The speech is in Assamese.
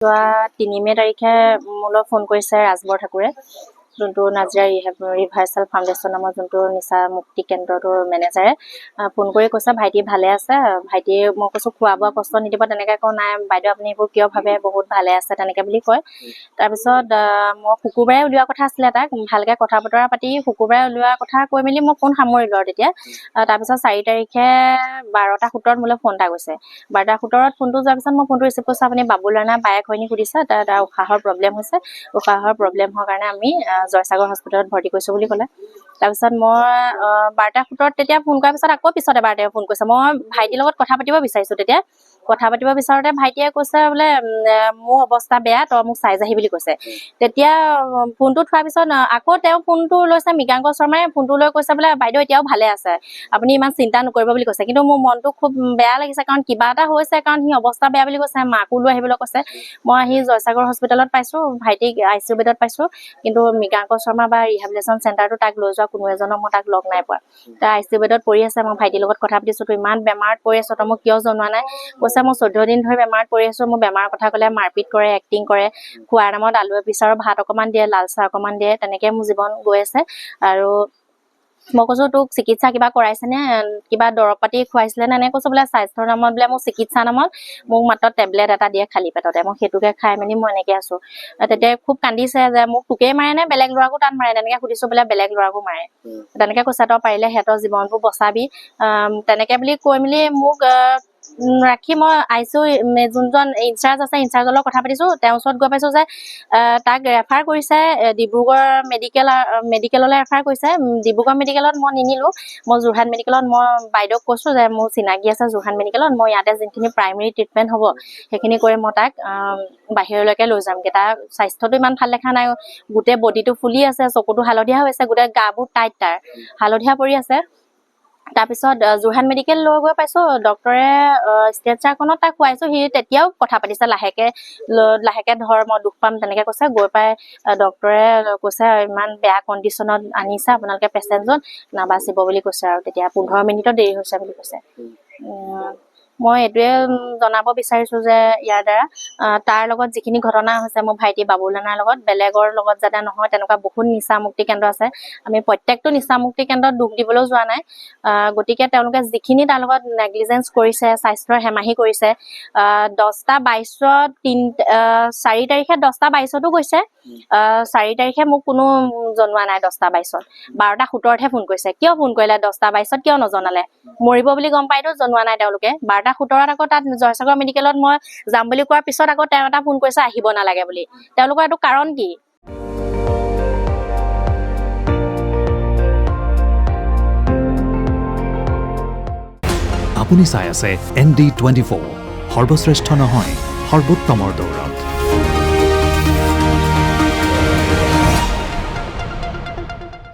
যোৱা ৩ মে তাৰিখে মোলৈ ফোন কৰিছে ৰাজবৰ ঠাকুৰে, যোনটো নাজিৰা ৰিভাৰ্চেল ফাউণ্ডেশ্যন নামৰ যোনটো নিচা মুক্তি কেন্দ্ৰটোৰ মেনেজাৰে ফোন কৰি কৈছে ভাইটি ভালে আছে। ভাইটি মই কৈছোঁ খোৱা বোৱা কষ্ট নিদিব, তেনেকৈ কওঁ নাই বাইদেউ আপুনি এইবোৰ কিয় ভাবে, বহুত ভালে আছে তেনেকৈ বুলি কয়। তাৰপিছত মই শুকুৰবাৰে উলিওৱা কথা আছিলে, তাক ভালকৈ কথা বতৰা পাতি শুকুৰবাৰে উলিওৱা কথা কৈ মেলি মই ফোন সামৰিলোঁ আৰু তেতিয়া। তাৰপিছত 4 তাৰিখে 12:17 মোলৈ ফোন এটা গৈছে। 12:17 ফোনটো যোৱাৰ পিছত মই ফোনটো ৰিচিভ কৰিছোঁ, আপুনি বাবুলানা বায়েক হয়নি সুধিছে। তাৰ উশাহৰ প্ৰব্লেম হৈছে, উশাহৰ প্ৰব্লেম হোৱাৰ কাৰণে আমি জয়সাগৰ হস্পিটেলত ভৰ্তি কৰিছোঁ বুলি ক'লে। তাৰপিছত মই 12:17 তেতিয়া ফোন কৰাৰ পিছত আকৌ পিছত এবাৰ তেওঁ ফোন কৰিছে। মই ভাইটিৰ লগত কথা পাতিব বিচাৰিছোঁ, তেতিয়া কথা পাতিব বিচাৰোঁতে ভাইটিয়ে কৈছে বোলে মোৰ অৱস্থা বেয়া, তই মোক চাই যাহি বুলি কৈছে। তেতিয়া ফোনটো থোৱাৰ পিছত আকৌ তেওঁ ফোনটো লৈছে, মৃগাংক শৰ্মাই ফোনটো লৈ কৈছে বোলে বাইদেউ এতিয়াও ভালে আছে, আপুনি ইমান চিন্তা নকৰিব বুলি কৈছে। কিন্তু মোৰ মনটো খুব বেয়া লাগিছে, কাৰণ কিবা এটা হৈছে, কাৰণ সি অৱস্থা বেয়া বুলি কৈছে, মাকো লৈ আহিবলৈ কৈছে। মই আহি জয়সাগৰ হস্পিটেলত পাইছোঁ, ভাইটিক ICU বেডত পাইছোঁ, কিন্তু মৃগাংক শৰ্মা বা ৰিহেবিলিটেশ্যন চেণ্টাৰটো তাক লৈ যোৱা কোনো এজনক মই তাক লগ নাই পোৱা। তাৰ ICU বেডত পৰি আছে। মই ভাইটিৰ লগত কথা পাতিছোঁ, তই ইমান বেমাৰত পৰি আছ, তই মোক কিয় জনোৱা নাই? কৈছে মই 14 দিন ধৰি বেমাৰত পৰি আছোঁ, মোৰ বেমাৰৰ কথা ক'লে মাৰপিট কৰে, এক্টিং কৰে, খোৱাৰ নামত আলু এপিচ আৰু ভাত অকণমান দিয়ে, লাল চাহ অকণমান দিয়ে, তেনেকৈ মোৰ জীৱন গৈ আছে। আৰু মই কৈছোঁ তোক চিকিৎসা কিবা কৰাইছেনে, কিবা দৰৱ পাতি খুৱাইছিলে নে? এনেকৈ কৈছোঁ বোলে স্বাস্থ্যৰ নামত বোলে মোৰ চিকিৎসা নামত মোক মাত্ৰ টেবলেট এটা দিয়ে খালী পেটতে, মই সেইটোকে খাই মেলি মই এনেকৈ আছোঁ। তেতিয়া খুব কান্দিছে যে মোক তোকেই মাৰে নে বেলেগ ল'ৰাকো তাত মাৰে? তেনেকৈ সুধিছোঁ, বোলে বেলেগ ল'ৰাকো মাৰে। তেনেকৈ কৈছে তই পাৰিলে সিহঁতৰ জীৱনবোৰ বচাবি, তেনেকৈ বুলি কৈ মেলি মোক ৰাখি মই ICU যোনজন ইনচাৰ্জ আছে, ইনচাৰ্জৰ লগত কথা পাতিছোঁ। তেওঁৰ ওচৰত গৈ পাইছোঁ যে তাক ৰেফাৰ কৰিছে ডিব্ৰুগড় মেডিকেললৈ ৰেফাৰ কৰিছে। ডিব্ৰুগড় মেডিকেলত মই নিনিলোঁ, মই যোৰহাট মেডিকেলত মই বাইদেউক কৈছোঁ যে মোৰ চিনাকি আছে যোৰহাট মেডিকেলত, মই ইয়াতে যোনখিনি প্ৰাইমেৰী ট্ৰিটমেণ্ট হ'ব সেইখিনি কৰি মই তাক বাহিৰলৈকে লৈ যামগৈ। তাৰ স্বাস্থ্যটো ইমান ভাল দেখা নাই, গোটেই বডিটো ফুলি আছে, চকুটো হালধীয়া হৈছে, গোটেই গাবোৰ টাইট, তাৰ হালধীয়া পৰি আছে। তাৰপিছত যোৰহাট মেডিকেল লৈ গৈ পাইছোঁ, ডক্টৰে ষ্ট্ৰেচাৰখনত তাক খুৱাইছোঁ। সি তেতিয়াও কথা পাতিছে লাহেকৈ, ধৰ মই দুখ পাম তেনেকৈ কৈছে। গৈ পাই ডক্টৰে কৈছে ইমান বেয়া কণ্ডিশ্যনত আনিছে আপোনালোকে পেচেণ্টজন, নাবাচিব বুলি কৈছে। আৰু তেতিয়া 15 মিনিটত দেৰি হৈছে বুলি কৈছে। মই এইটোৱে জনাব বিচাৰিছোঁ যে ইয়াৰ দ্বাৰা তাৰ লগত যিখিনি ঘটনা হৈছে মোৰ ভাইটি বাবুলানাৰ লগত, বেলেগৰ লগত যাতে নহয়। তেনেকুৱা বহুত নিচা মুক্তি কেন্দ্ৰ আছে, আমি প্ৰত্যেকটো নিচা মুক্তি কেন্দ্ৰত দুখ দিবলৈও যোৱা নাই। গতিকে তেওঁলোকে যিখিনি তাৰ লগত নেগলিজেঞ্চ কৰিছে, স্বাস্থ্যৰ হেমাহি কৰিছে, 10:22 4 তাৰিখে 10:22তো গৈছে। 4 তাৰিখে মোক কোনো জনোৱা নাই, 10:22 12:17হে ফোন কৰিছে। কিয় ফোন কৰিলে 10:22 কিয় নজনালে? মৰিব বুলি গম পাইতো জনোৱা নাই তেওঁলোকে। 12:17 আকৌ তাত জয়সাগৰ মেডিকেলত মই যাম বুলি কোৱাৰ পিছত আকৌ তেওঁ এটা ফোন কৰিছে আহিব নালাগে বুলি। তেওঁলোকৰ এইটো কাৰণ কি? আপুনি চাই আছে ND24, সৰ্বশ্ৰেষ্ঠ নহয় সৰ্বোত্তমৰ দৌৰত।